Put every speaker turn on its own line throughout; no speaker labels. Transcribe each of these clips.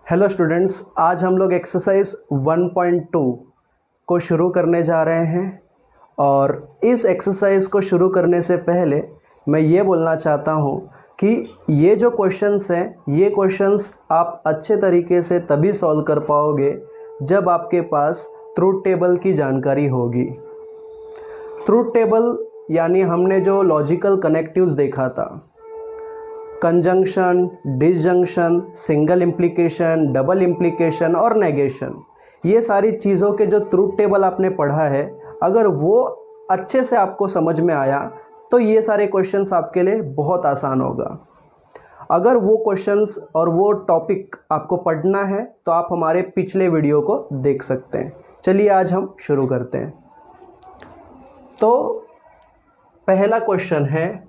Hello students, आज हम लोग एक्सरसाइज 1.2 को शुरू करने जा रहे हैं। और इस एक्सरसाइज को शुरू करने से पहले मैं ये बोलना चाहता हूँ कि ये जो क्वेश्चंस हैं, ये क्वेश्चंस आप अच्छे तरीके से तभी सॉल्व कर पाओगे जब आपके पास ट्रूथ टेबल की जानकारी होगी। ट्रूथ टेबल यानी हमने जो लॉजिकल कनेक्टिव्स देखा था, conjunction, disjunction, single implication, double implication और नेगेशन, ये सारी चीज़ों के जो ट्रूथ टेबल आपने पढ़ा है, अगर वो अच्छे से आपको समझ में आया तो ये सारे क्वेश्चंस आपके लिए बहुत आसान होगा। अगर वो क्वेश्चंस और वो टॉपिक आपको पढ़ना है तो आप हमारे पिछले वीडियो को देख सकते हैं। चलिए आज हम शुरू करते हैं। तो पहला क्वेश्चन है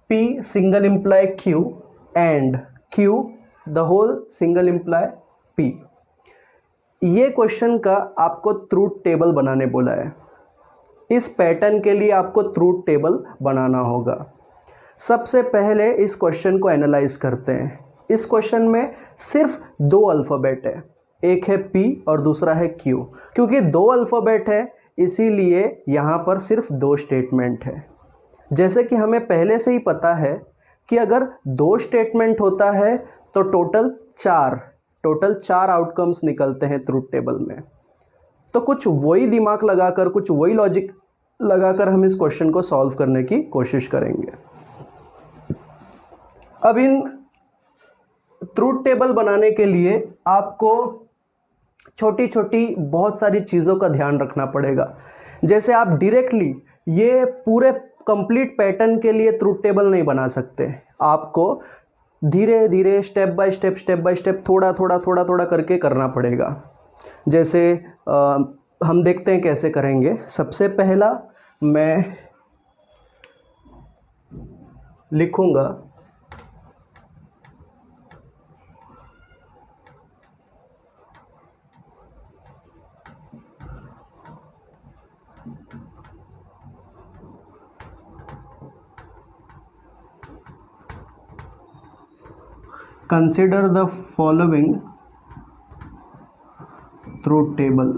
P single imply Q and Q the whole single imply P। ये क्वेश्चन का आपको ट्रूथ टेबल बनाने बोला है। इस पैटर्न के लिए आपको ट्रूथ टेबल बनाना होगा। सबसे पहले इस क्वेश्चन को एनालाइज करते हैं। इस क्वेश्चन में सिर्फ दो अल्फ़ाबेट है, एक है P और दूसरा है Q। क्योंकि दो अल्फ़ाबेट है इसीलिए यहाँ पर सिर्फ दो स्टेटमेंट है। जैसे कि हमें पहले से ही पता है कि अगर दो स्टेटमेंट होता है तो टोटल चार आउटकम्स निकलते हैं ट्रूथ टेबल में। तो कुछ वही दिमाग लगाकर, कुछ वही लॉजिक लगाकर हम इस क्वेश्चन को सॉल्व करने की कोशिश करेंगे। अब इन ट्रूथ टेबल बनाने के लिए आपको छोटी छोटी बहुत सारी चीज़ों का ध्यान रखना पड़ेगा। जैसे आप डायरेक्टली ये पूरे कंप्लीट पैटर्न के लिए ट्रूथ टेबल नहीं बना सकते। आपको धीरे धीरे स्टेप बाय स्टेप थोड़ा थोड़ा करके करना पड़ेगा। जैसे हम देखते हैं कैसे करेंगे। सबसे पहला मैं लिखूंगा consider the following truth table.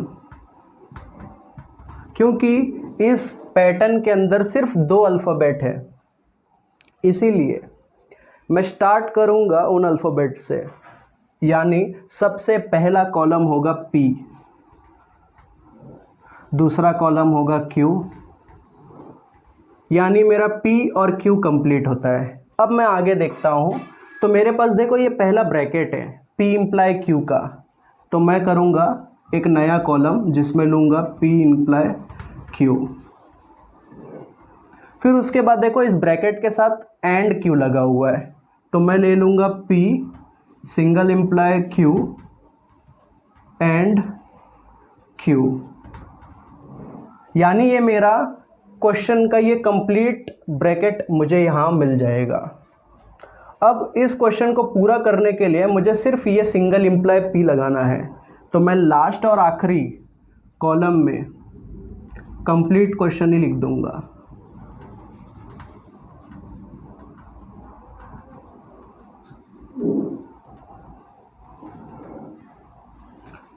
क्योंकि इस पैटर्न के अंदर सिर्फ दो अल्फ़ाबेट है, इसीलिए मैं स्टार्ट करूंगा उन अल्फ़ाबेट से। यानी सबसे पहला कॉलम होगा P, दूसरा कॉलम होगा Q, यानी मेरा P और Q कंप्लीट होता है। अब मैं आगे देखता हूं तो मेरे पास देखो ये पहला ब्रैकेट है P इम्प्लाई Q का, तो मैं करूंगा एक नया कॉलम जिसमें लूंगा P इम्प्लाई Q। फिर उसके बाद देखो इस ब्रैकेट के साथ एंड Q लगा हुआ है, तो मैं ले लूंगा P single imply Q and Q। यानी ये मेरा क्वेश्चन का ये कंप्लीट ब्रैकेट मुझे यहाँ मिल जाएगा। अब इस क्वेश्चन को पूरा करने के लिए मुझे सिर्फ ये सिंगल इम्प्लाई P लगाना है, तो मैं लास्ट और आखिरी कॉलम में कंप्लीट क्वेश्चन ही लिख दूंगा।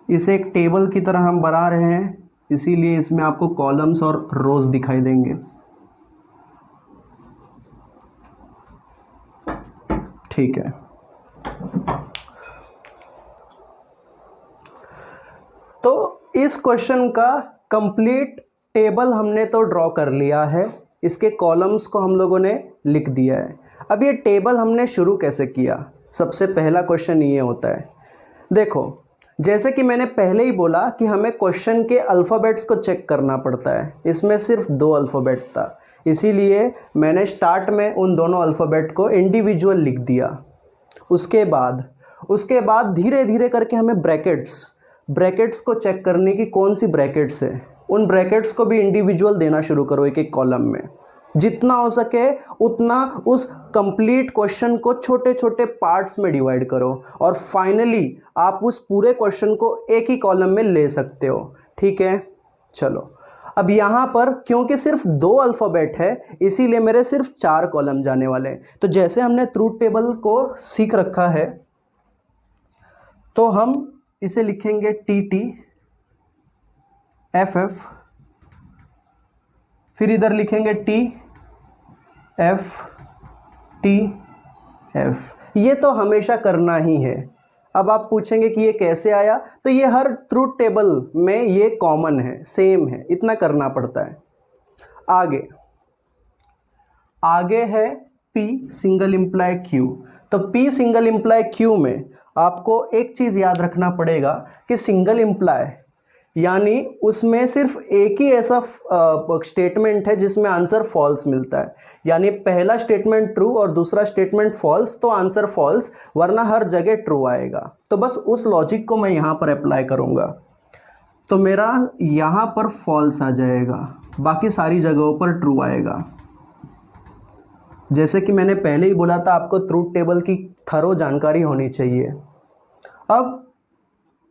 इसे एक टेबल की तरह हम बना रहे हैं, इसीलिए इसमें आपको कॉलम्स और रोज दिखाई देंगे। ठीक है, तो इस क्वेश्चन का कंप्लीट टेबल हमने तो ड्रॉ कर लिया है, इसके कॉलम्स को हम लोगों ने लिख दिया है। अब ये टेबल हमने शुरू कैसे किया? सबसे पहला क्वेश्चन ये होता है, देखो जैसे कि मैंने पहले ही बोला कि हमें क्वेश्चन के अल्फ़ाबेट्स को चेक करना पड़ता है। इसमें सिर्फ दो अल्फ़ाबेट था, इसीलिए मैंने स्टार्ट में उन दोनों अल्फ़ाबेट को इंडिविजुअल लिख दिया। उसके बाद धीरे धीरे करके हमें ब्रैकेट्स को चेक करने की कौन सी ब्रैकेट्स है, उन ब्रैकेट्स को भी इंडिविजुअल देना शुरू करो एक एक कॉलम में। जितना हो सके उतना उस कंप्लीट क्वेश्चन को छोटे छोटे पार्ट्स में डिवाइड करो और फाइनली आप उस पूरे क्वेश्चन को एक ही कॉलम में ले सकते हो। ठीक है, चलो अब यहाँ पर क्योंकि सिर्फ दो अल्फ़ाबेट है इसीलिए मेरे सिर्फ 4 कॉलम जाने वाले हैं। तो जैसे हमने ट्रूथ टेबल को सीख रखा है तो हम इसे लिखेंगे टी टी एफ एफ, फिर इधर लिखेंगे टी एफ टी एफ। ये तो हमेशा करना ही है। अब आप पूछेंगे कि ये कैसे आया, तो ये हर ट्रूथ टेबल में ये कॉमन है, सेम है, इतना करना पड़ता है। आगे है P सिंगल इम्प्लाई Q। तो P सिंगल इम्प्लाई Q में आपको एक चीज़ याद रखना पड़ेगा कि सिंगल इम्प्लाई यानी उसमें सिर्फ एक ही ऐसा स्टेटमेंट है जिसमें आंसर फॉल्स मिलता है, यानी पहला स्टेटमेंट ट्रू और दूसरा स्टेटमेंट फॉल्स, तो आंसर फॉल्स, वरना हर जगह ट्रू आएगा। तो बस उस लॉजिक को मैं यहाँ पर अप्लाई करूँगा, तो मेरा यहाँ पर फॉल्स आ जाएगा, बाकी सारी जगहों पर ट्रू आएगा। जैसे कि मैंने पहले ही बोला था, आपको ट्रूथ टेबल की थरो जानकारी होनी चाहिए। अब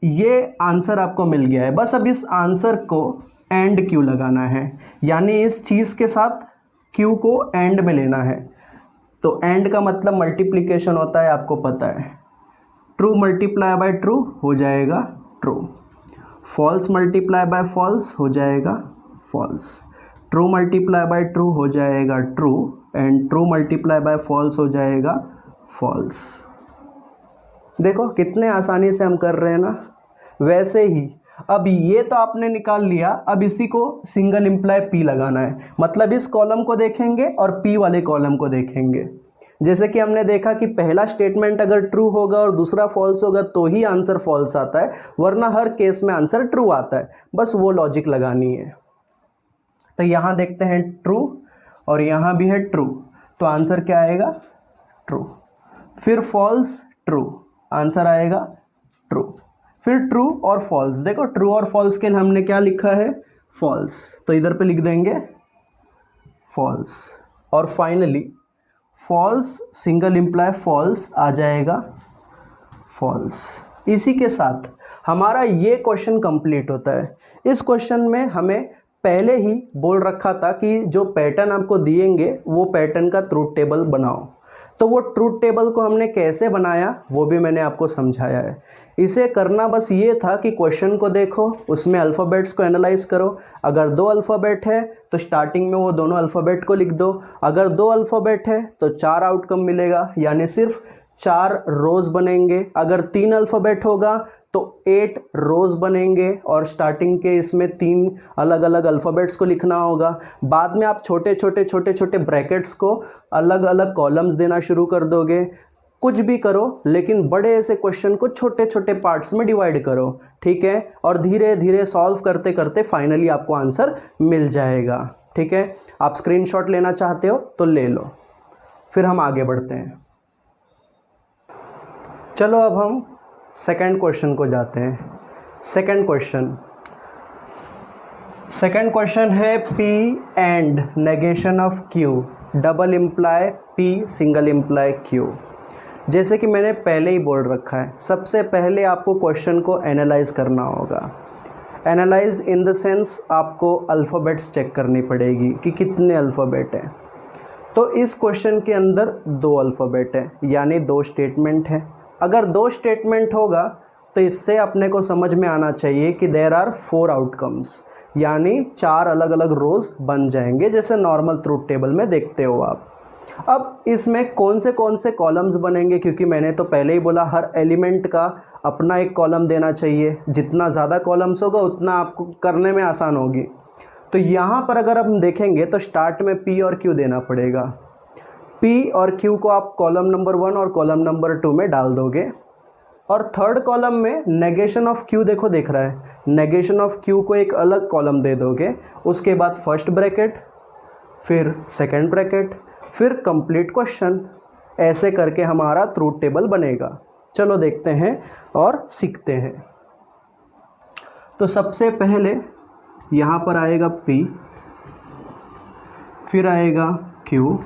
ये आंसर आपको मिल गया है, बस अब इस आंसर को एंड क्यू लगाना है, यानी इस चीज़ के साथ क्यू को एंड में लेना है। तो एंड का मतलब मल्टीप्लिकेशन होता है, आपको पता है। ट्रू मल्टीप्लाई बाय ट्रू हो जाएगा true, false multiply by false हो जाएगा false, true multiply by true हो जाएगा true, and true multiply by false हो जाएगा फॉल्स। देखो कितने आसानी से हम कर रहे हैं ना। वैसे ही अब ये तो आपने निकाल लिया, अब इसी को सिंगल इम्प्लाई P लगाना है, मतलब इस कॉलम को देखेंगे और P वाले कॉलम को देखेंगे। जैसे कि हमने देखा कि पहला स्टेटमेंट अगर ट्रू होगा और दूसरा फॉल्स होगा तो ही आंसर फॉल्स आता है, वरना हर केस में आंसर ट्रू आता है। बस वो लॉजिक लगानी है। तो यहाँ देखते हैं ट्रू और यहाँ भी है ट्रू, तो आंसर क्या आएगा ट्रू, फिर फॉल्स ट्रू, आंसर आएगा ट्रू, फिर ट्रू और फॉल्स। देखो ट्रू और फॉल्स के लिए हमने क्या लिखा है फॉल्स, तो इधर पे लिख देंगे फॉल्स, और finally false single imply false आ जाएगा फॉल्स। इसी के साथ हमारा ये क्वेश्चन कंप्लीट होता है। इस क्वेश्चन में हमें पहले ही बोल रखा था कि जो पैटर्न आपको दिएंगे वो पैटर्न का ट्रूथ टेबल बनाओ, तो वो ट्रूथ टेबल को हमने कैसे बनाया वो भी मैंने आपको समझाया है। इसे करना बस ये था कि क्वेश्चन को देखो, उसमें अल्फ़ाबेट्स को एनालाइज करो। अगर 2 अल्फ़ाबेट है तो स्टार्टिंग में वो दोनों अल्फ़ाबेट को लिख दो। अगर 2 अल्फ़ाबेट है तो 4 आउटकम मिलेगा, यानी सिर्फ 4 रोज़ बनेंगे। अगर 3 अल्फ़ाबेट होगा तो 8 रोज़ बनेंगे, और स्टार्टिंग के इसमें 3 अलग अलग अल्फ़ाबेट्स को लिखना होगा। बाद में आप छोटे छोटे ब्रैकेट्स को अलग अलग कॉलम्स देना शुरू कर दोगे। कुछ भी करो, लेकिन बड़े ऐसे क्वेश्चन को छोटे छोटे पार्ट्स में डिवाइड करो, ठीक है, और धीरे धीरे सॉल्व करते करते फाइनली आपको आंसर मिल जाएगा। ठीक है, आप स्क्रीनशॉट लेना चाहते हो तो ले लो। फिर हम आगे बढ़ते हैं। चलो अब हम सेकंड क्वेश्चन को जाते हैं। सेकंड क्वेश्चन है P and negation of Q double imply P single imply Q। जैसे कि मैंने पहले ही बोल रखा है, सबसे पहले आपको क्वेश्चन को एनालाइज करना होगा। एनालाइज इन द सेंस आपको अल्फ़ाबेट्स चेक करनी पड़ेगी कि कितने अल्फ़ाबेट हैं। तो इस क्वेश्चन के अंदर 2 अल्फ़ाबेट है, यानी 2 स्टेटमेंट है। अगर 2 स्टेटमेंट होगा तो इससे अपने को समझ में आना चाहिए कि देयर आर 4 आउटकम्स, यानी 4 अलग अलग रोज़ बन जाएंगे, जैसे नॉर्मल ट्रूथ टेबल में देखते हो आप। अब इसमें कौन से कॉलम्स बनेंगे, क्योंकि मैंने तो पहले ही बोला हर एलिमेंट का अपना एक कॉलम देना चाहिए। जितना ज़्यादा कॉलम्स होगा उतना आपको करने में आसान होगी। तो यहाँ पर अगर हम देखेंगे तो स्टार्ट में P और Q देना पड़ेगा। P और Q को आप कॉलम नंबर 1 और कॉलम नंबर 2 में डाल दोगे, और थर्ड कॉलम में नेगेशन ऑफ Q देखो दिख रहा है, नेगेशन ऑफ Q को एक अलग कॉलम दे दोगे। उसके बाद फर्स्ट ब्रैकेट, फिर सेकंड ब्रैकेट, फिर कंप्लीट क्वेश्चन। ऐसे करके हमारा ट्रूथ टेबल बनेगा। चलो देखते हैं और सीखते हैं। तो सबसे पहले यहाँ पर आएगा P, फिर आएगा Q,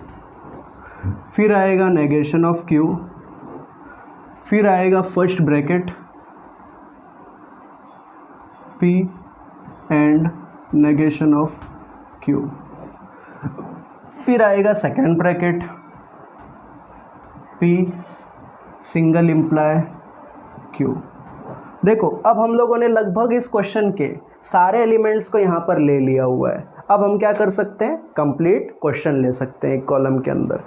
फिर आएगा नेगेशन ऑफ Q, फिर आएगा first bracket P and negation of Q, फिर आएगा second bracket P single imply Q, देखो अब हम लोगों ने लगभग इस क्वेश्चन के सारे एलिमेंट्स को यहाँ पर ले लिया हुआ है। अब हम क्या कर सकते हैं, कंप्लीट क्वेश्चन ले सकते हैं एक कॉलम के अंदर,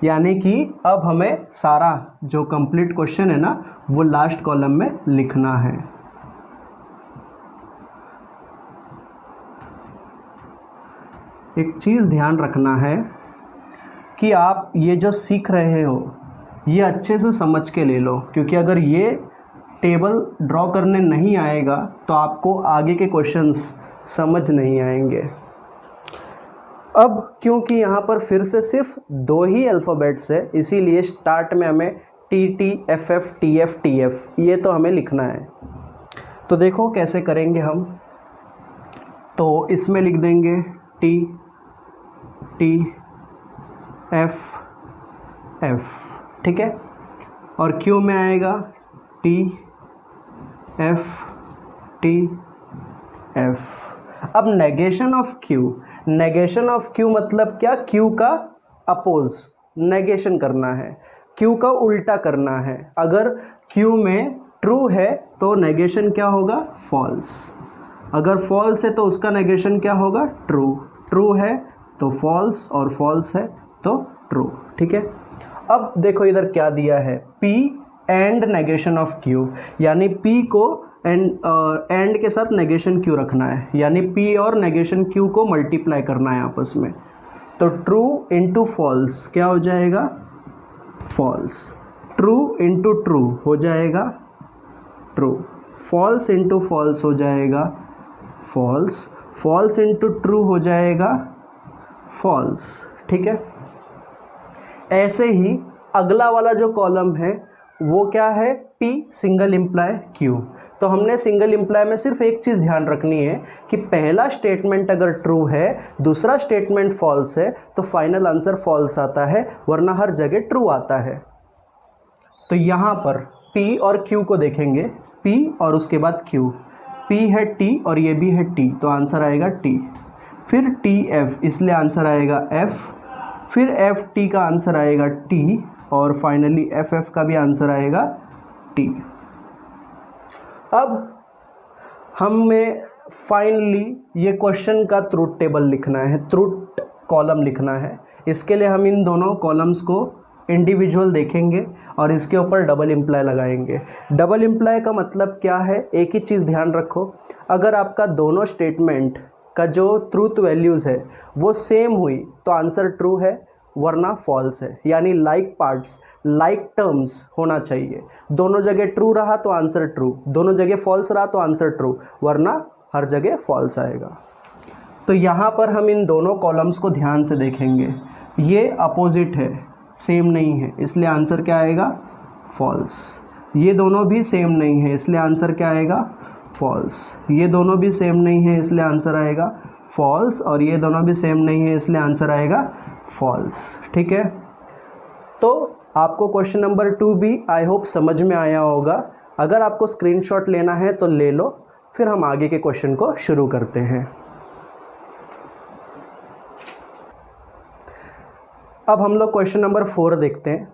यानी कि अब हमें सारा जो कंप्लीट क्वेश्चन है ना वो लास्ट कॉलम में लिखना है। एक चीज़ ध्यान रखना है कि आप ये जो सीख रहे हो ये अच्छे से समझ के ले लो, क्योंकि अगर ये टेबल ड्रॉ करने नहीं आएगा तो आपको आगे के क्वेश्चंस समझ नहीं आएंगे। अब क्योंकि यहाँ पर फिर से सिर्फ 2 ही अल्फ़ाबेट्स है, इसीलिए स्टार्ट में हमें T T F F T F T F ये तो हमें लिखना है। तो देखो कैसे करेंगे हम, तो इसमें लिख देंगे टी टी एफ एफ, ठीक है, और क्यू में आएगा टी एफ टी एफ। अब negation of Q, negation of Q मतलब क्या, क्यू का अपोज नेगेशन करना है, क्यू का उल्टा करना है। अगर क्यू में ट्रू है तो नेगेशन क्या होगा, फॉल्स। अगर फॉल्स है तो उसका नेगेशन क्या होगा, ट्रू। ट्रू है तो फॉल्स और फॉल्स है तो ट्रू, ठीक है। अब देखो इधर क्या दिया है, P and negation of Q, यानी P को एंड के साथ नेगेशन Q रखना है, यानी P और नेगेशन Q को मल्टीप्लाई करना है आपस में। तो ट्रू इंटू फॉल्स क्या हो जाएगा, फॉल्स। ट्रू इंटू ट्रू हो जाएगा ट्रू, फॉल्स इंटू फॉल्स हो जाएगा फॉल्स, फॉल्स इंटू ट्रू हो जाएगा फॉल्स, ठीक है। ऐसे ही अगला वाला जो कॉलम है वो क्या है, P सिंगल इम्प्लाई Q। तो हमने सिंगल इम्प्लाई में सिर्फ एक चीज़ ध्यान रखनी है कि पहला स्टेटमेंट अगर ट्रू है, दूसरा स्टेटमेंट फॉल्स है, तो फाइनल आंसर फॉल्स आता है, वरना हर जगह ट्रू आता है। तो यहाँ पर P और Q को देखेंगे, P और उसके बाद Q, P है T और ये भी है T, तो आंसर आएगा T। फिर TF, इसलिए आंसर आएगा F। फिर FT का आंसर आएगा T, और फाइनली FF का भी आंसर आएगा T। अब हमें फाइनली ये क्वेश्चन का ट्रूथ टेबल लिखना है, ट्रूथ कॉलम लिखना है। इसके लिए हम इन दोनों कॉलम्स को इंडिविजुअल देखेंगे और इसके ऊपर डबल इम्प्लाई लगाएंगे। डबल इम्प्लाई का मतलब क्या है, एक ही चीज़ ध्यान रखो, अगर आपका दोनों स्टेटमेंट का जो ट्रूथ वैल्यूज़ है वो सेम हुई तो आंसर ट्रू है, वरना फॉल्स है। यानी लाइक पार्ट्स लाइक टर्म्स होना चाहिए, दोनों जगह ट्रू रहा तो आंसर ट्रू, दोनों जगह फॉल्स रहा तो आंसर ट्रू, वरना हर जगह फॉल्स आएगा। तो यहाँ पर हम इन दोनों कॉलम्स को ध्यान से देखेंगे, ये अपोजिट है, सेम नहीं है, इसलिए आंसर क्या आएगा, फॉल्स। ये दोनों भी सेम नहीं है, इसलिए आंसर क्या आएगा, फॉल्स। ये दोनों भी सेम नहीं है, इसलिए आंसर आएगा फॉल्स, और ये दोनों भी सेम नहीं है, इसलिए आंसर आएगा फॉल्स, ठीक है। तो आपको क्वेश्चन नंबर 2 भी आई होप समझ में आया होगा। अगर आपको स्क्रीनशॉट लेना है तो ले लो, फिर हम आगे के क्वेश्चन को शुरू करते हैं। अब हम लोग क्वेश्चन नंबर 4 देखते हैं।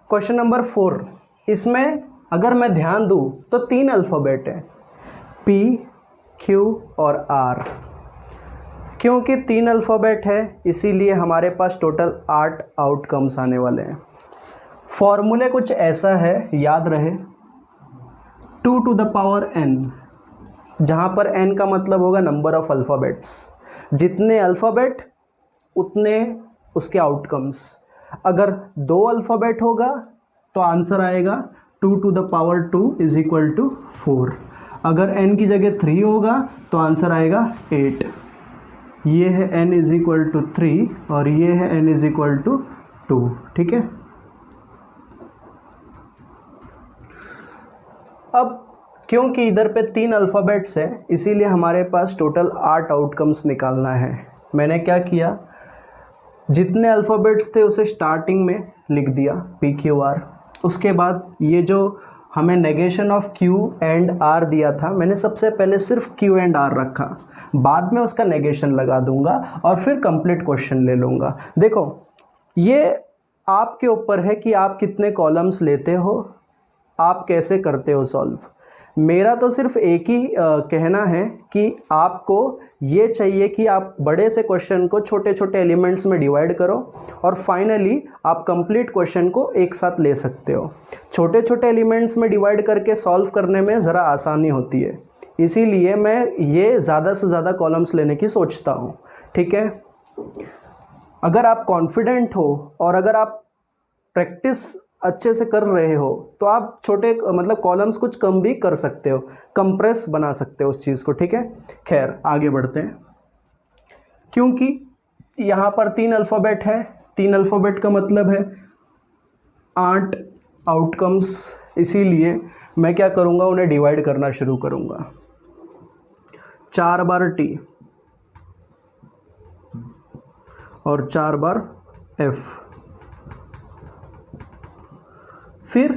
क्वेश्चन नंबर 4, इसमें अगर मैं ध्यान दूँ तो 3 अल्फ़ाबेट है, P, Q और R। क्योंकि 3 अल्फ़ाबेट है इसीलिए हमारे पास टोटल 8 आउटकम्स आने वाले हैं। फॉर्मूले कुछ ऐसा है, याद रहे, 2 to the power n, जहाँ पर n का मतलब होगा नंबर ऑफ अल्फ़ाबेट्स। जितने अल्फ़ाबेट उतने उसके आउटकम्स। अगर 2 अल्फ़ाबेट होगा तो आंसर आएगा 2 to the power 2 is equal to 4। अगर n की जगह 3 होगा तो आंसर आएगा 8। ये है n इज इक्वल टू 3 और ये है n इज इक्वल टू 2, ठीक है। अब क्योंकि इधर पे 3 अल्फ़ाबेट्स है इसीलिए हमारे पास टोटल 8 आउटकम्स निकालना है। मैंने क्या किया, जितने अल्फ़ाबेट्स थे उसे स्टार्टिंग में लिख दिया PQR। उसके बाद ये जो हमें negation of Q and R दिया था, मैंने सबसे पहले सिर्फ Q एंड R रखा, बाद में उसका नेगेशन लगा दूंगा और फिर कंप्लीट क्वेश्चन ले लूँगा। देखो ये आपके ऊपर है कि आप कितने कॉलम्स लेते हो, आप कैसे करते हो सॉल्व। मेरा तो सिर्फ एक ही कहना है कि आपको ये चाहिए कि आप बड़े से क्वेश्चन को छोटे छोटे एलिमेंट्स में डिवाइड करो और फाइनली आप कंप्लीट क्वेश्चन को एक साथ ले सकते हो। छोटे छोटे एलिमेंट्स में डिवाइड करके सॉल्व करने में ज़रा आसानी होती है, इसीलिए मैं ये ज़्यादा से ज़्यादा कॉलम्स लेने की सोचता हूँ। ठीक है, अगर आप कॉन्फिडेंट हो और अगर आप प्रैक्टिस अच्छे से कर रहे हो तो आप छोटे मतलब कॉलम्स कुछ कम भी कर सकते हो, कंप्रेस बना सकते हो उस चीज़ को। ठीक है, खैर आगे बढ़ते हैं। क्योंकि यहाँ पर 3 अल्फ़ाबेट है, 3 अल्फ़ाबेट का मतलब है 8 आउटकम्स, इसीलिए मैं क्या करूँगा, उन्हें डिवाइड करना शुरू करूँगा। 4 बार टी और 4 बार एफ, फिर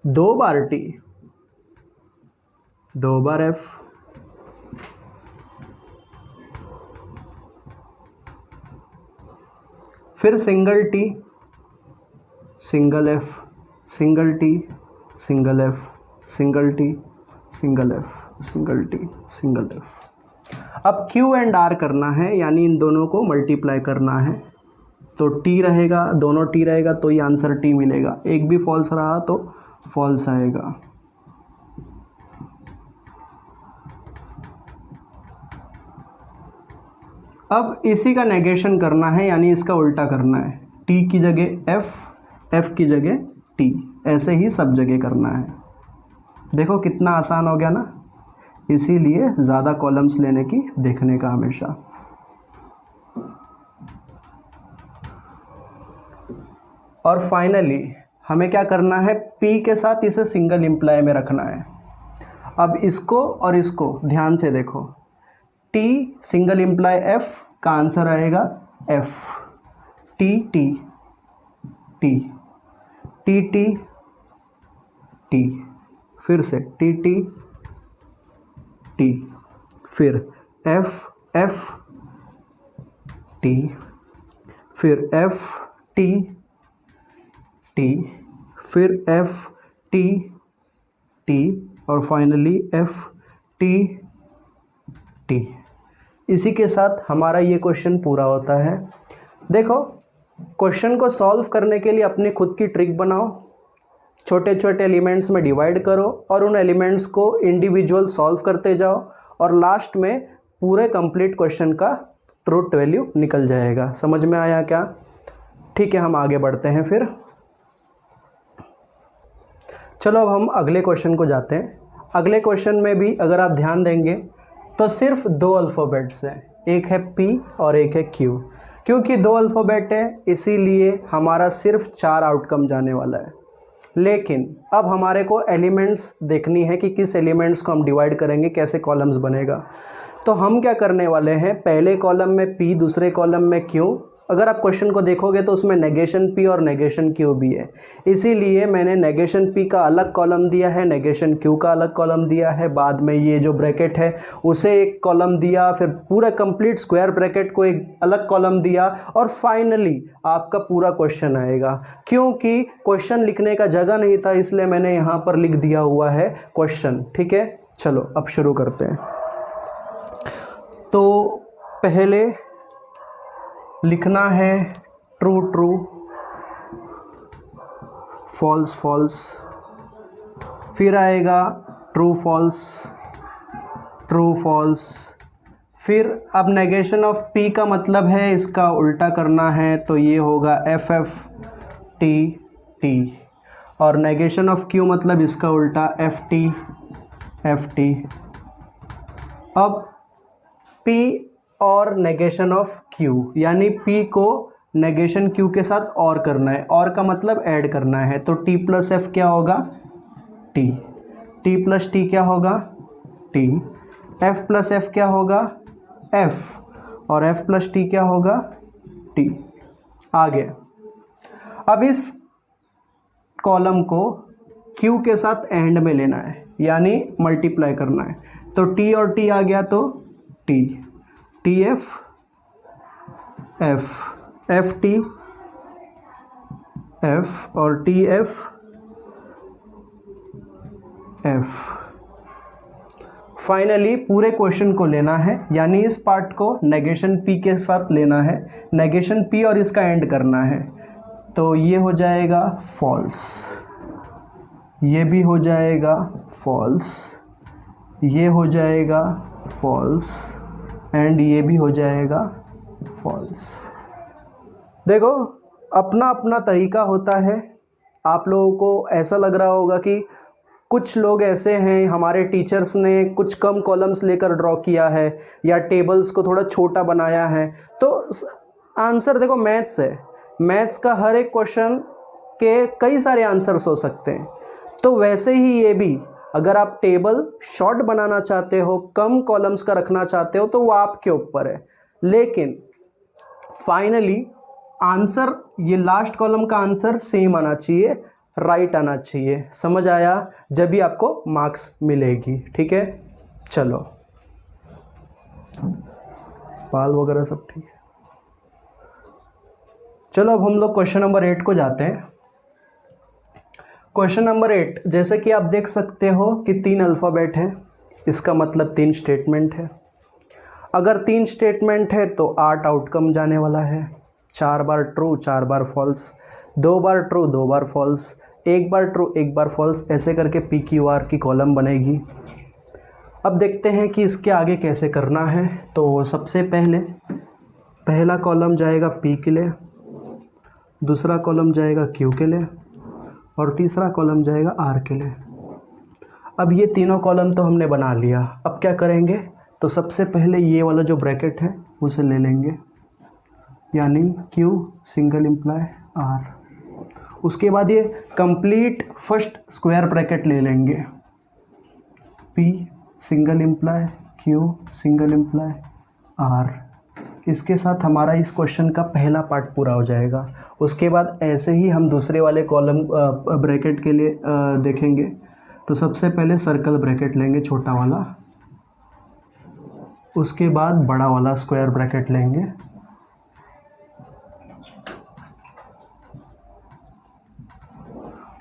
2 बार टी, 2 बार एफ, फिर single T, single F, single T, single F, single T, single F, single T, single F. अब क्यू एंड आर करना है, यानी इन दोनों को मल्टीप्लाई करना है। तो टी रहेगा, दोनों टी रहेगा तो ये आंसर टी मिलेगा। एक भी फॉल्स रहा तो फॉल्स आएगा। अब इसी का नेगेशन करना है, यानी इसका उल्टा करना है। टी की जगह एफ, एफ की जगह टी, ऐसे ही सब जगह करना है। देखो कितना आसान हो गया ना, इसीलिए ज़्यादा कॉलम्स लेने की देखने का हमेशा। और फाइनली हमें क्या करना है, P के साथ इसे सिंगल इम्प्लाई में रखना है। अब इसको और इसको ध्यान से देखो, T सिंगल इम्प्लाई F का आंसर आएगा F, T T T T T T, फिर से T T T, फिर F F T, फिर F T T, फिर F T T और फाइनली F T T। इसी के साथ हमारा ये क्वेश्चन पूरा होता है। देखो, क्वेश्चन को सॉल्व करने के लिए अपने खुद की ट्रिक बनाओ, छोटे छोटे एलिमेंट्स में डिवाइड करो और उन एलिमेंट्स को इंडिविजुअल सॉल्व करते जाओ और लास्ट में पूरे कंप्लीट क्वेश्चन का ट्रूथ वैल्यू निकल जाएगा। समझ में आया क्या? ठीक है, हम आगे बढ़ते हैं फिर। चलो अब हम अगले क्वेश्चन को जाते हैं। अगले क्वेश्चन में भी अगर आप ध्यान देंगे तो सिर्फ 2 अल्फ़ाबेट्स हैं, एक है P और एक है Q। क्योंकि 2 अल्फ़ाबेट है इसीलिए हमारा सिर्फ 4 आउटकम जाने वाला है। लेकिन अब हमारे को एलिमेंट्स देखनी है कि किस एलिमेंट्स को हम डिवाइड करेंगे, कैसे कॉलम्स बनेगा। तो हम क्या करने वाले हैं, पहले कॉलम में P, दूसरे कॉलम में Q। अगर आप क्वेश्चन को देखोगे तो उसमें नेगेशन P और नेगेशन Q भी है, इसीलिए मैंने नेगेशन P का अलग कॉलम दिया है, नेगेशन Q का अलग कॉलम दिया है। बाद में ये जो ब्रैकेट है उसे एक कॉलम दिया, फिर पूरा कंप्लीट स्क्वायर ब्रैकेट को एक अलग कॉलम दिया और फाइनली आपका पूरा क्वेश्चन आएगा। क्योंकि क्वेश्चन लिखने का जगह नहीं था इसलिए मैंने यहाँ पर लिख दिया हुआ है क्वेश्चन। ठीक है, चलो अब शुरू करते हैं। तो पहले लिखना है ट्रू ट्रू, फॉल्स फॉल्स, फिर आएगा ट्रू फॉल्स, ट्रू फॉल्स। फिर अब नेगेशन ऑफ P का मतलब है इसका उल्टा करना है, तो ये होगा FF T T, और नेगेशन ऑफ Q मतलब इसका उल्टा FT FT। अब P और नेगेशन ऑफ Q, यानी P को नेगेशन Q के साथ और करना है, और का मतलब ऐड करना है। तो T प्लस F क्या होगा, T, T प्लस T क्या होगा, T, F प्लस F क्या होगा, F, और F प्लस T क्या होगा, T। आगे अब इस कॉलम को Q के साथ एंड में लेना है, यानी मल्टीप्लाई करना है। तो T और T आ गया तो T, TF F, FT F और TF F। फाइनली पूरे क्वेश्चन को लेना है, यानी इस पार्ट को नेगेशन p के साथ लेना है, नेगेशन p और इसका एंड करना है। तो ये हो जाएगा फॉल्स, ये भी हो जाएगा फॉल्स, ये हो जाएगा फॉल्स एंड ये भी हो जाएगा फॉल्स। देखो अपना अपना तरीका होता है। आप लोगों को ऐसा लग रहा होगा कि कुछ लोग ऐसे हैं, हमारे टीचर्स ने कुछ कम कॉलम्स लेकर ड्रॉ किया है या टेबल्स को थोड़ा छोटा बनाया है। तो आंसर देखो मैथ्स है, मैथ्स का हर एक क्वेश्चन के कई सारे आंसर्स हो सकते हैं। तो वैसे ही ये भी, अगर आप टेबल शॉर्ट बनाना चाहते हो, कम कॉलम्स का रखना चाहते हो, तो वो आपके ऊपर है। लेकिन फाइनली आंसर, ये लास्ट कॉलम का आंसर सेम आना चाहिए, राइट आना चाहिए। समझ आया? जब भी आपको मार्क्स मिलेगी। ठीक है, चलो बाल वगैरह सब ठीक है। चलो अब हम लोग क्वेश्चन नंबर 8 को जाते हैं। क्वेश्चन नंबर 8, जैसे कि आप देख सकते हो कि 3 अल्फ़ाबेट है, इसका मतलब 3 स्टेटमेंट है। अगर 3 स्टेटमेंट है तो 8 आउटकम जाने वाला है। 4 बार ट्रू 4 बार फॉल्स, 2 बार ट्रू 2 बार फॉल्स, 1 बार ट्रू 1 बार फॉल्स, ऐसे करके PQR की कॉलम बनेगी। अब देखते हैं कि इसके आगे कैसे करना है। तो सबसे पहले पहला कॉलम जाएगा P के लिए, दूसरा कॉलम जाएगा Q के लिए और तीसरा कॉलम जाएगा R के लिए। अब ये तीनों कॉलम तो हमने बना लिया। अब क्या करेंगे, तो सबसे पहले ये वाला जो ब्रैकेट है उसे ले लेंगे, यानी Q सिंगल इम्प्लाई R। उसके बाद ये कंप्लीट फर्स्ट स्क्वायर ब्रैकेट ले लेंगे, P single imply Q single imply R। इसके साथ हमारा इस क्वेश्चन का पहला पार्ट पूरा हो जाएगा। उसके बाद ऐसे ही हम दूसरे वाले कॉलम ब्रैकेट के लिए देखेंगे। तो सबसे पहले सर्कल ब्रैकेट लेंगे छोटा वाला, उसके बाद बड़ा वाला स्क्वायर ब्रैकेट लेंगे,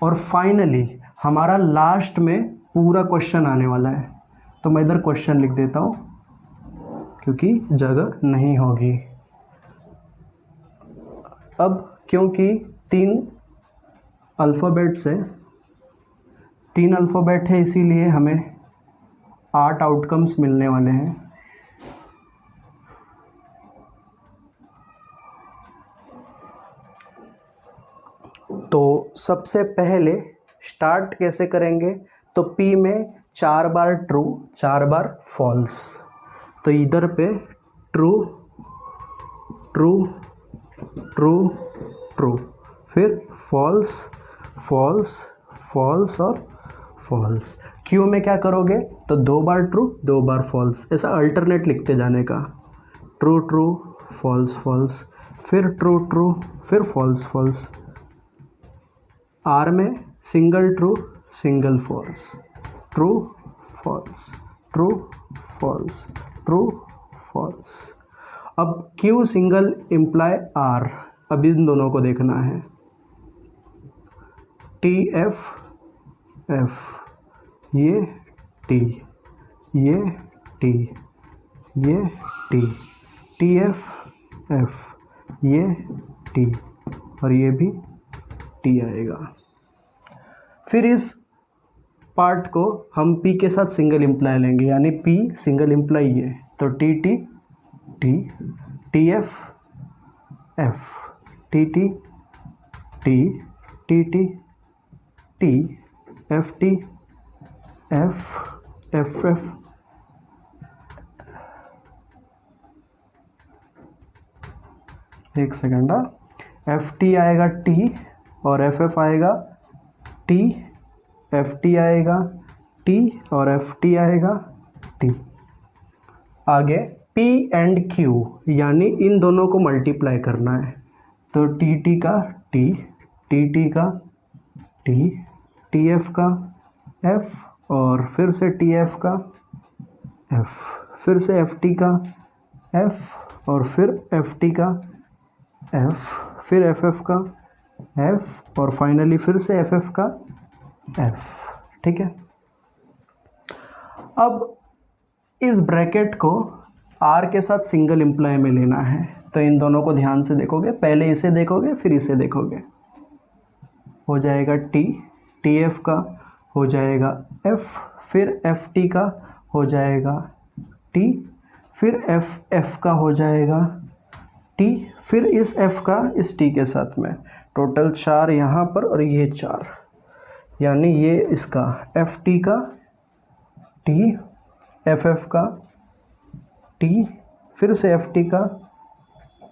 और फाइनली हमारा लास्ट में पूरा क्वेश्चन आने वाला है। तो मैं इधर क्वेश्चन लिख देता हूँ क्योंकि जगह नहीं होगी। अब क्योंकि 3 अल्फ़ाबेट्स है, 3 अल्फ़ाबेट है, इसीलिए हमें 8 आउटकम्स मिलने वाले हैं। तो सबसे पहले स्टार्ट कैसे करेंगे, तो P में 4 बार ट्रू 4 बार फॉल्स। तो इधर पे ट्रू ट्रू ट्रू ट्रू, फिर फॉल्स फॉल्स फॉल्स और फॉल्स। Q में क्या करोगे, तो 2 बार ट्रू 2 बार फॉल्स, ऐसा अल्टरनेट लिखते जाने का, ट्रू ट्रू फॉल्स फॉल्स, फिर ट्रू ट्रू फिर फॉल्स फॉल्स। R में single true single false, true false true false true false. अब Q सिंगल इम्प्लाई R, अब इन दोनों को देखना है, T F F, ये T ये T ये T, T F F ये T और ये भी T आएगा। फिर इस पार्ट को हम P के साथ सिंगल इम्प्लाई लेंगे, यानी P सिंगल इम्प्लाई ये, तो T T T T F F T T T T T T F T F F F एक सेकेंड, F T आएगा T और F F आएगा T, F T आएगा T और F T आएगा T। आगे P एंड Q, यानी इन दोनों को मल्टीप्लाई करना है, तो T T का T, T T का T, T F का F और फिर से T F का F, फिर से F T का F और फिर F T का F, फिर F F का F और फाइनली फिर से F F का F। ठीक है, अब इस ब्रैकेट को आर के साथ सिंगल इम्प्लाई में लेना है। तो इन दोनों को ध्यान से देखोगे, पहले इसे देखोगे फिर इसे देखोगे। हो जाएगा टी, टी एफ का हो जाएगा एफ, फिर एफ टी का हो जाएगा टी, फिर एफ एफ का हो जाएगा टी, फिर इस एफ का इस टी के साथ में। टोटल 4 यहाँ पर और ये 4, यानी ये इसका एफ टी का टी, एफ एफ का टी, फिर से एफ टी का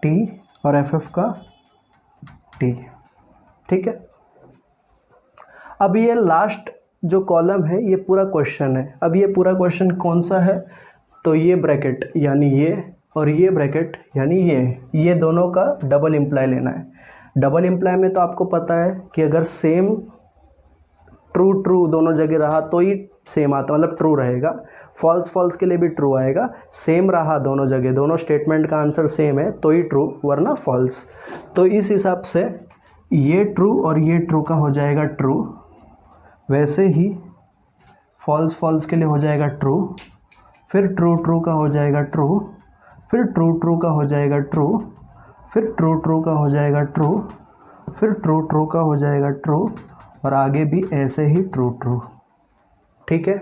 टी और एफ एफ का टी। ठीक है। अब ये लास्ट जो कॉलम है ये पूरा क्वेश्चन है। अब ये पूरा क्वेश्चन कौन सा है? तो ये ब्रैकेट यानी ये और ये ब्रैकेट यानी ये दोनों का डबल इम्प्लाई लेना है। डबल इम्प्लाई में तो आपको पता है कि अगर सेम ट्रू ट्रू दोनों जगह रहा तो ही सेम आता, मतलब ट्रू रहेगा। फॉल्स फॉल्स के लिए भी ट्रू आएगा। सेम रहा दोनों जगह, दोनों स्टेटमेंट का आंसर सेम है तो ही ट्रू, वरना फॉल्स। तो इस हिसाब से ये ट्रू और ये ट्रू का हो जाएगा ट्रू, वैसे ही फॉल्स फॉल्स के लिए हो जाएगा ट्रू, फिर ट्रू ट्रू का हो जाएगा ट्रू, फिर ट्रू ट्रू का हो जाएगा ट्रू, फिर ट्रू ट्रू का हो जाएगा ट्रू, फिर ट्रू ट्रू का हो जाएगा ट्रू, और आगे भी ऐसे ही ट्रू ट्रू। ठीक है।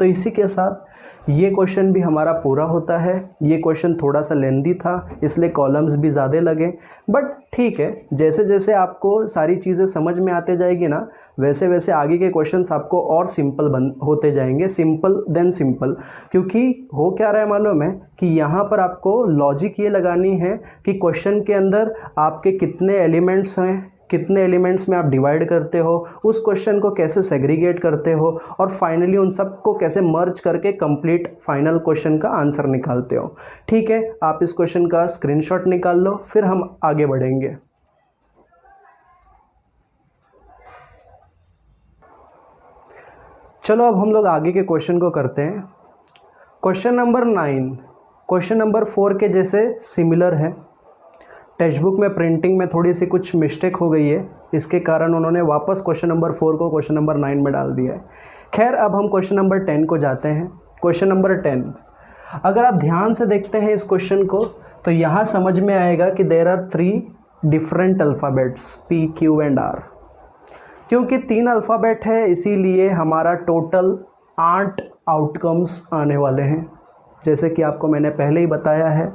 तो इसी के साथ ये क्वेश्चन भी हमारा पूरा होता है। ये क्वेश्चन थोड़ा सा लेंदी था इसलिए कॉलम्स भी ज़्यादा लगे, बट ठीक है, जैसे जैसे आपको सारी चीज़ें समझ में आते जाएगी ना, वैसे वैसे आगे के क्वेश्चंस आपको और सिंपल होते जाएंगे, सिंपल देन सिंपल। क्योंकि हो क्या रहा है मालूम है कि यहाँ पर आपको लॉजिक ये लगानी है कि क्वेश्चन के अंदर आपके कितने एलिमेंट्स हैं, कितने एलिमेंट्स में आप डिवाइड करते हो, उस क्वेश्चन को कैसे सेग्रीगेट करते हो, और फाइनली उन सब को कैसे मर्ज करके कंप्लीट फाइनल क्वेश्चन का आंसर निकालते हो। ठीक है, आप इस क्वेश्चन का स्क्रीनशॉट निकाल लो, फिर हम आगे बढ़ेंगे। चलो अब हम लोग आगे के क्वेश्चन को करते हैं। क्वेश्चन नंबर 9 क्वेश्चन नंबर 4 के जैसे सिमिलर है। टेक्स्ट बुक में प्रिंटिंग में थोड़ी सी कुछ मिस्टेक हो गई है, इसके कारण उन्होंने वापस क्वेश्चन नंबर 4 को क्वेश्चन नंबर 9 में डाल दिया है। खैर, अब हम क्वेश्चन नंबर 10 को जाते हैं। क्वेश्चन नंबर 10, अगर आप ध्यान से देखते हैं इस क्वेश्चन को तो यहाँ समझ में आएगा कि there are 3 different alphabets P, Q and R। क्योंकि 3 अल्फ़ाबेट है इसीलिए हमारा टोटल 8 आउटकम्स आने वाले हैं। जैसे कि आपको मैंने पहले ही बताया है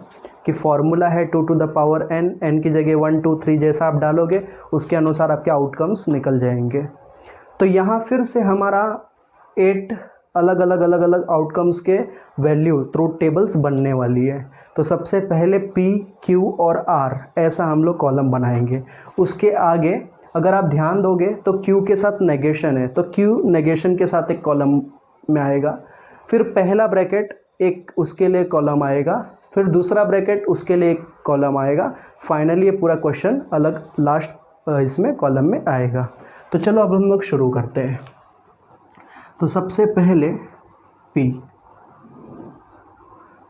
कि फॉर्मूला है 2 to the power n, n की जगह 1 2 3 जैसा आप डालोगे उसके अनुसार आपके आउटकम्स निकल जाएंगे। तो यहाँ फिर से हमारा 8 अलग अलग आउटकम्स के वैल्यू ट्रूथ टेबल्स बनने वाली है। तो सबसे पहले P, Q और R ऐसा हम लोग कॉलम बनाएंगे। उसके आगे अगर आप ध्यान दोगे तो Q के साथ नेगेशन है, तो Q नेगेशन के साथ एक कॉलम में आएगा। फिर पहला ब्रैकेट एक उसके लिए कॉलम आएगा, फिर दूसरा ब्रैकेट उसके लिए एक कॉलम आएगा। फाइनली ये पूरा क्वेश्चन अलग लास्ट इसमें कॉलम में आएगा। तो चलो अब हम लोग शुरू करते हैं। तो सबसे पहले P,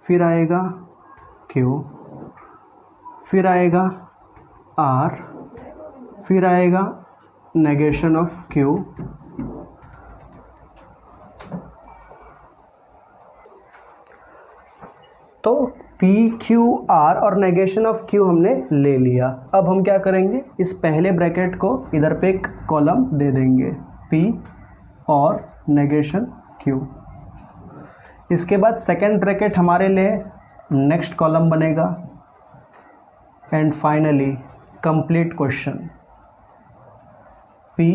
फिर आएगा Q, फिर आएगा R, फिर आएगा नेगेशन ऑफ Q, तो P, Q, R और नेगेशन ऑफ Q हमने ले लिया। अब हम क्या करेंगे, इस पहले ब्रैकेट को इधर पे एक कॉलम दे देंगे P और नेगेशन Q। इसके बाद सेकेंड ब्रैकेट हमारे लिए नेक्स्ट कॉलम बनेगा and finally complete question P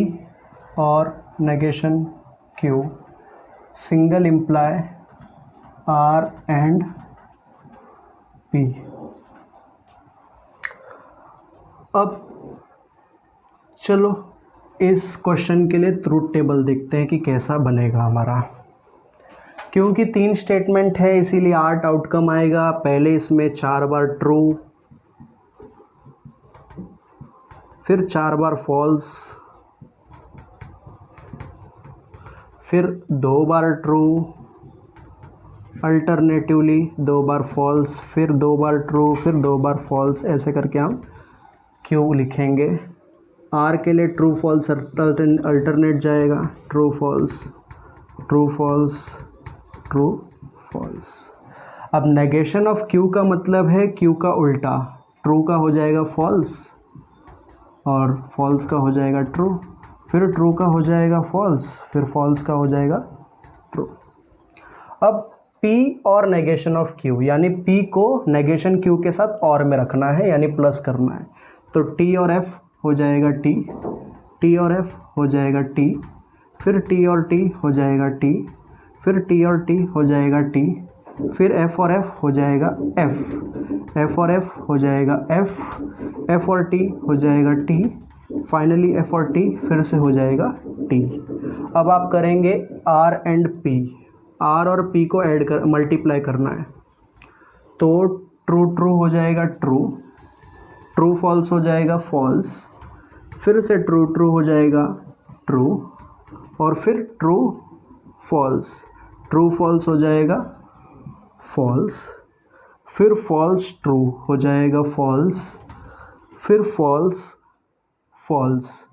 और negation Q, single imply R and P। अब चलो इस क्वेश्चन के लिए ट्रूथ टेबल देखते हैं कि कैसा बनेगा हमारा। क्योंकि 3 स्टेटमेंट है इसीलिए 8 आउटकम आएगा। पहले इसमें 4 बार ट्रू, फिर 4 बार फॉल्स, फिर 2 बार ट्रू, अल्टरनेटिवली 2 बार फॉल्स, फिर 2 बार ट्रू, फिर 2 बार फॉल्स, ऐसे करके हम क्यू लिखेंगे। आर के लिए ट्रू फॉल्स अल्टरनेट जाएगा, true false, true false, true false. अब नेगेशन ऑफ क्यू का मतलब है क्यू का उल्टा, ट्रू का हो जाएगा फॉल्स और फॉल्स का हो जाएगा ट्रू, फिर ट्रू का हो जाएगा फॉल्स, फिर फॉल्स का हो जाएगा ट्रू। अब P और नेगेशन ऑफ Q, यानी P को नेगेशन Q के साथ और में रखना है यानी प्लस करना है, तो T और F हो जाएगा T, T और F हो जाएगा T, फिर T और T हो जाएगा T, फिर T और T हो जाएगा T, फिर F और F हो जाएगा F, F और F हो जाएगा F, F और T हो जाएगा T, फाइनली F और T फिर से हो जाएगा T। अब आप करेंगे R एंड P, R और P को ऐड कर मल्टीप्लाई करना है, तो ट्रू ट्रू हो जाएगा ट्रू, ट्रू फॉल्स हो जाएगा फॉल्स, फिर से ट्रू ट्रू हो जाएगा ट्रू और फिर ट्रू फॉल्स, ट्रू फॉल्स हो जाएगा फॉल्स, फिर फॉल्स ट्रू हो जाएगा फॉल्स, फिर फॉल्स फॉल्स,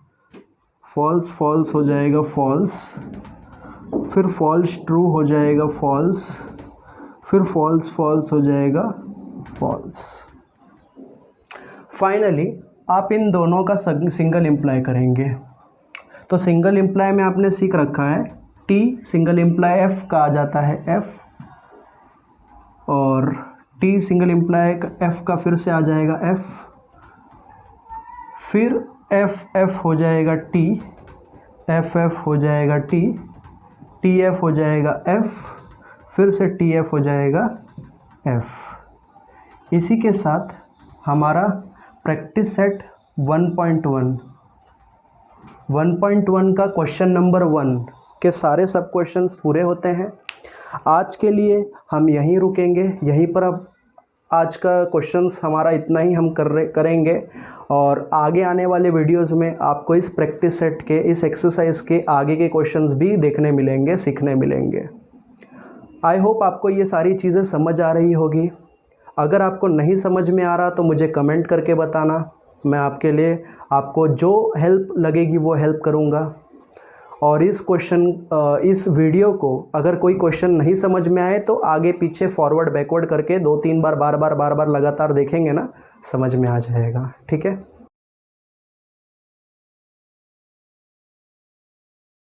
फॉल्स फॉल्स हो जाएगा फॉल्स, फिर फॉल्स ट्रू हो जाएगा फॉल्स, फिर फॉल्स फॉल्स हो जाएगा फॉल्स। फाइनली आप इन दोनों का सिंगल इम्प्लाई करेंगे, तो सिंगल इम्प्लाई में आपने सीख रखा है T सिंगल इम्प्लाई F का आ जाता है F, और T सिंगल इम्प्लाई F का फिर से आ जाएगा F, फिर F F हो जाएगा T, F F हो जाएगा T, T F हो जाएगा F, फिर से T F हो जाएगा F। इसी के साथ हमारा प्रैक्टिस सेट 1.1 का क्वेश्चन नंबर 1 के सारे सब क्वेश्चंस पूरे होते हैं। आज के लिए हम यहीं रुकेंगे, यहीं पर अब आज का क्वेश्चंस हमारा इतना ही हम करेंगे, और आगे आने वाले वीडियोस में आपको इस प्रैक्टिस सेट के, इस एक्सरसाइज के आगे के क्वेश्चंस भी देखने मिलेंगे, सीखने मिलेंगे। आई होप आपको ये सारी चीज़ें समझ आ रही होगी। अगर आपको नहीं समझ में आ रहा तो मुझे कमेंट करके बताना, मैं आपके लिए आपको जो हेल्प लगेगी वो हेल्प करूँगा। और इस वीडियो को अगर कोई क्वेश्चन नहीं समझ में आए तो आगे पीछे फॉरवर्ड बैकवर्ड करके 2-3 बार बार बार लगातार देखेंगे ना, समझ में आ जाएगा। ठीक है।